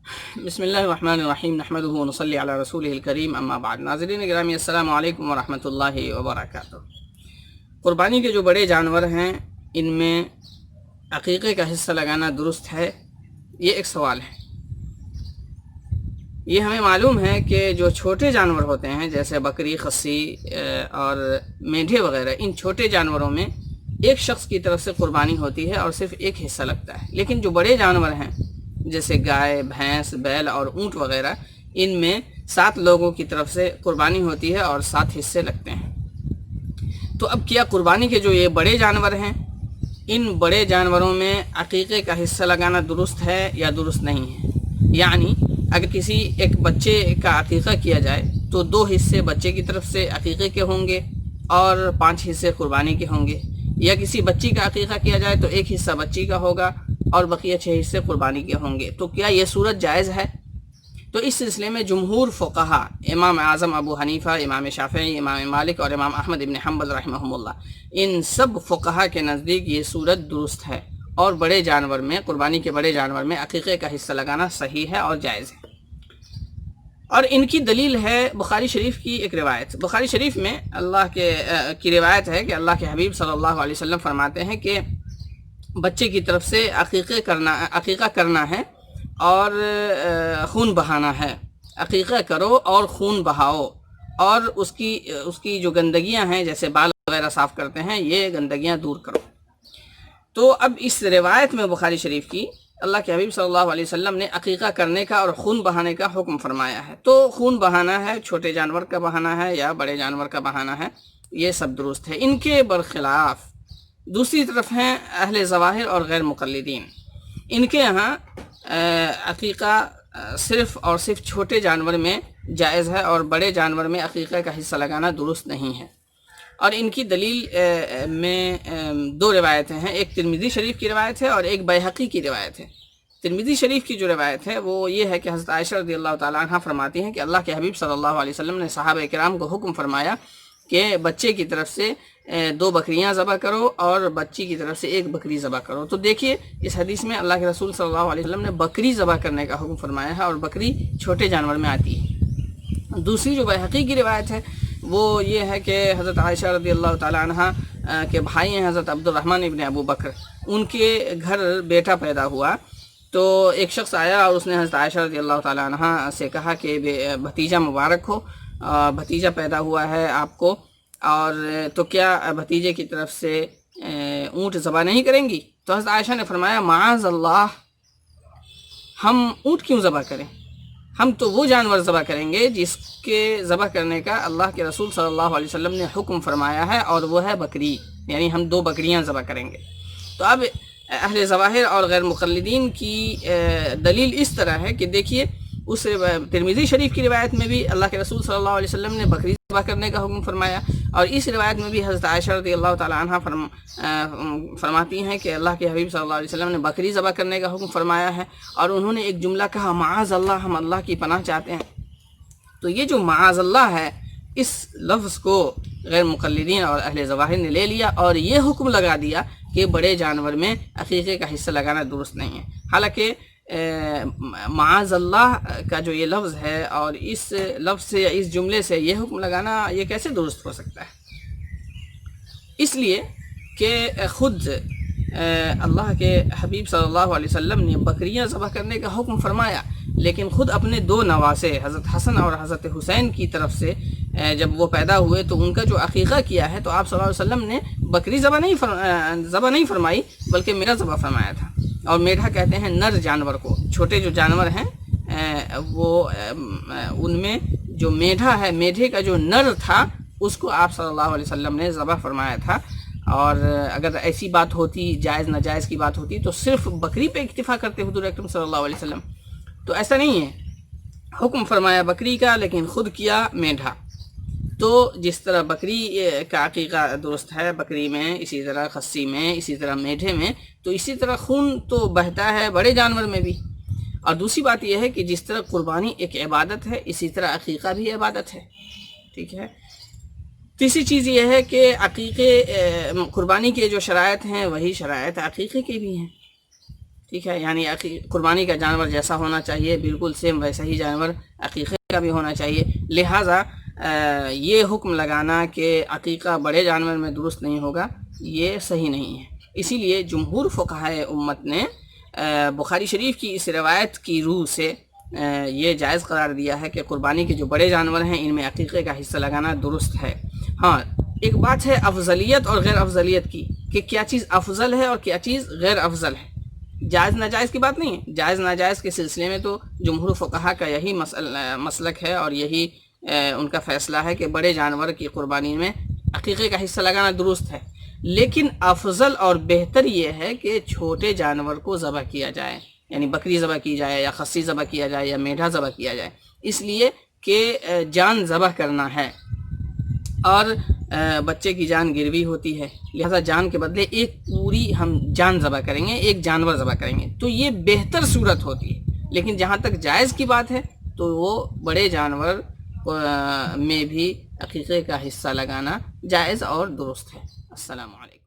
بسم اللہ الرحمن الرحیم نحمدہ ونصلی علی رسولہ الکریم اما بعد۔ ناظرین گرامی السلام علیکم ورحمۃ اللہ وبرکاتہ۔ قربانی کے جو بڑے جانور ہیں ان میں عقیقے کا حصہ لگانا درست ہے؟ یہ ایک سوال ہے۔ یہ ہمیں معلوم ہے کہ جو چھوٹے جانور ہوتے ہیں جیسے بکری، خصی اور مینڈھے وغیرہ، ان چھوٹے جانوروں میں ایک شخص کی طرف سے قربانی ہوتی ہے اور صرف ایک حصہ لگتا ہے، لیکن جو بڑے جانور ہیں جیسے گائے، بھینس، بیل اور اونٹ وغیرہ، ان میں 7 لوگوں کی طرف سے قربانی ہوتی ہے اور 7 حصے لگتے ہیں۔ تو اب کیا قربانی کے جو یہ بڑے جانور ہیں ان بڑے جانوروں میں عقیقے کا حصہ لگانا درست ہے یا درست نہیں ہے؟ یعنی اگر کسی ایک بچے کا عقیقہ کیا جائے تو 2 حصے بچے کی طرف سے عقیقے کے ہوں گے اور 5 حصے قربانی کے ہوں گے، یا کسی بچی کا عقیقہ کیا جائے تو 1 حصہ بچی کا ہوگا اور بقیہ 6 حصے قربانی کے ہوں گے۔ تو کیا یہ صورت جائز ہے؟ تو اس سلسلے میں جمہور فقہا، امام اعظم ابو حنیفہ، امام شافعی، امام مالک اور امام احمد ابن حنبل رحمہم اللہ، ان سب فقہا کے نزدیک یہ صورت درست ہے اور بڑے جانور میں، قربانی کے بڑے جانور میں عقیقے کا حصہ لگانا صحیح ہے اور جائز ہے۔ اور ان کی دلیل ہے بخاری شریف کی ایک روایت۔ بخاری شریف میں کی روایت ہے کہ اللہ کے حبیب صلی اللہ علیہ وسلم فرماتے ہیں کہ بچے کی طرف سے عقیقہ کرنا ہے اور خون بہانا ہے۔ عقیقہ کرو اور خون بہاؤ، اور اس کی جو گندگیاں ہیں جیسے بال وغیرہ صاف کرتے ہیں، یہ گندگیاں دور کرو۔ تو اب اس روایت میں بخاری شریف کی اللہ کے حبیب صلی اللہ علیہ وسلم نے عقیقہ کرنے کا اور خون بہانے کا حکم فرمایا ہے۔ تو خون بہانا ہے، چھوٹے جانور کا بہانا ہے یا بڑے جانور کا بہانا ہے، یہ سب درست ہے۔ ان کے برخلاف دوسری طرف ہیں اہل ظواہر اور غیر مقلدین۔ ان کے ہاں عقیقہ صرف اور صرف چھوٹے جانور میں جائز ہے اور بڑے جانور میں عقیقہ کا حصہ لگانا درست نہیں ہے۔ اور ان کی دلیل میں 2 روایتیں ہیں، ایک ترمذی شریف کی روایت ہے اور ایک بیہقی کی روایت ہے۔ ترمذی شریف کی جو روایت ہے وہ یہ ہے کہ حضرت عائشہ رضی اللہ تعالیٰ عنہ فرماتی ہیں کہ اللہ کے حبیب صلی اللہ علیہ وسلم نے صحابہ کرام کو حکم فرمایا کہ بچے کی طرف سے 2 بکریاں ذبح کرو اور بچی کی طرف سے 1 بکری ذبح کرو۔ تو دیکھیے اس حدیث میں اللہ کے رسول صلی اللہ علیہ وسلم نے بکری ذبح کرنے کا حکم فرمایا ہے اور بکری چھوٹے جانور میں آتی ہے۔ دوسری جو بیہقی کی روایت ہے وہ یہ ہے کہ حضرت عائشہ رضی اللہ تعالیٰ عنہ کے بھائی ہیں حضرت عبد الرحمن ابن ابو بکر، ان کے گھر بیٹا پیدا ہوا تو ایک شخص آیا اور اس نے حضرت عائشہ رضی اللہ تعالیٰ عنہ سے کہا کہ بھتیجا مبارک ہو، بھتیجا پیدا ہوا ہے آپ کو، اور تو کیا بھتیجے کی طرف سے اونٹ ذبح نہیں کریں گی؟ تو حضرت عائشہ نے فرمایا معاذ اللہ، ہم اونٹ کیوں ذبح کریں؟ ہم تو وہ جانور ذبح کریں گے جس کے ذبح کرنے کا اللہ کے رسول صلی اللہ علیہ وسلم نے حکم فرمایا ہے، اور وہ ہے بکری، یعنی ہم 2 بکریاں ذبح کریں گے۔ تو اب اہل ظواہر اور غیر مقلدین کی دلیل اس طرح ہے کہ دیکھیے اس ترمذی شریف کی روایت میں بھی اللہ کے رسول صلی اللہ علیہ وسلم نے بکری ذبح کرنے کا حکم فرمایا، اور اس روایت میں بھی حضرت عائشہ رضی اللہ تعالیٰ عنہ فرماتی ہیں کہ اللہ کے حبیب صلی اللہ علیہ وسلم نے بکری ذبح کرنے کا حکم فرمایا ہے، اور انہوں نے ایک جملہ کہا معاذ اللہ، ہم اللہ کی پناہ چاہتے ہیں۔ تو یہ جو معاذ اللہ ہے، اس لفظ کو غیر مقلدین اور اہل ظواہر نے لے لیا اور یہ حکم لگا دیا کہ بڑے جانور میں عقیقے کا حصہ لگانا درست نہیں ہے۔ حالانکہ معاذ اللہ کا جو یہ لفظ ہے اور اس لفظ سے، اس جملے سے یہ حکم لگانا یہ کیسے درست ہو سکتا ہے؟ اس لیے کہ خود اللہ کے حبیب صلی اللہ علیہ وسلم نے بکریاں ذبح کرنے کا حکم فرمایا، لیکن خود اپنے 2 نواسے حضرت حسن اور حضرت حسین کی طرف سے جب وہ پیدا ہوئے تو ان کا جو عقیقہ کیا ہے تو آپ صلی اللہ علیہ وسلم نے بکری ذبح نہیں فرمائی بلکہ میرا ذبح فرمایا تھا۔ اور میڈھا کہتے ہیں نر جانور کو، چھوٹے جو جانور ہیں وہ ان میں جو میڈھا ہے، میڈھے کا جو نر تھا اس کو آپ صلی اللہ علیہ وسلم نے ذبح فرمایا تھا۔ اور اگر ایسی بات ہوتی، جائز ناجائز کی بات ہوتی، تو صرف بکری پہ اکتفا کرتے حضور اکرم صلی اللہ علیہ وسلم۔ تو ایسا نہیں ہے، حکم فرمایا بکری کا لیکن خود کیا میڈھا۔ تو جس طرح بکری کا عقیقہ درست ہے بکری میں، اسی طرح خصی میں، اسی طرح میڈھے میں، تو اسی طرح خون تو بہتا ہے بڑے جانور میں بھی۔ اور دوسری بات یہ ہے کہ جس طرح قربانی ایک عبادت ہے، اسی طرح عقیقہ بھی عبادت ہے، ٹھیک ہے۔ تیسری چیز یہ ہے کہ قربانی کے جو شرائط ہیں وہی شرائط عقیقے کے بھی ہیں، ٹھیک ہے، یعنی قربانی کا جانور جیسا ہونا چاہیے بالکل سیم ویسا ہی جانور عقیقے کا بھی ہونا چاہیے. لہٰذا یہ حکم لگانا کہ عقیقہ بڑے جانور میں درست نہیں ہوگا یہ صحیح نہیں ہے. اسی لیے جمہور فقہائے امت نے بخاری شریف کی اس روایت کی روح سے یہ جائز قرار دیا ہے کہ قربانی کے جو بڑے جانور ہیں ان میں عقیقے کا حصہ لگانا درست ہے. ہاں ایک بات ہے افضلیت اور غیر افضلیت کی، کہ کیا چیز افضل ہے اور کیا چیز غیر افضل ہے. جائز ناجائز کی بات نہیں ہے، جائز ناجائز کے سلسلے میں تو جمہور فقہا کا یہی مسلک ہے اور یہی ان کا فیصلہ ہے کہ بڑے جانور کی قربانی میں عقیقے کا حصہ لگانا درست ہے. لیکن افضل اور بہتر یہ ہے کہ چھوٹے جانور کو ذبح کیا جائے، یعنی بکری ذبح کی جائے یا خصی ذبح کیا جائے یا میڈھا ذبح کیا جائے، اس لیے کہ جان ذبح کرنا ہے اور بچے کی جان گروی ہوتی ہے، لہذا جان کے بدلے ایک پوری ہم جان ذبح کریں گے، ایک جانور ذبح کریں گے، تو یہ بہتر صورت ہوتی ہے. لیکن جہاں تک جائز کی بات ہے تو وہ بڑے جانور میں بھی عقیقے کا حصہ لگانا جائز اور درست ہے. السلام علیکم.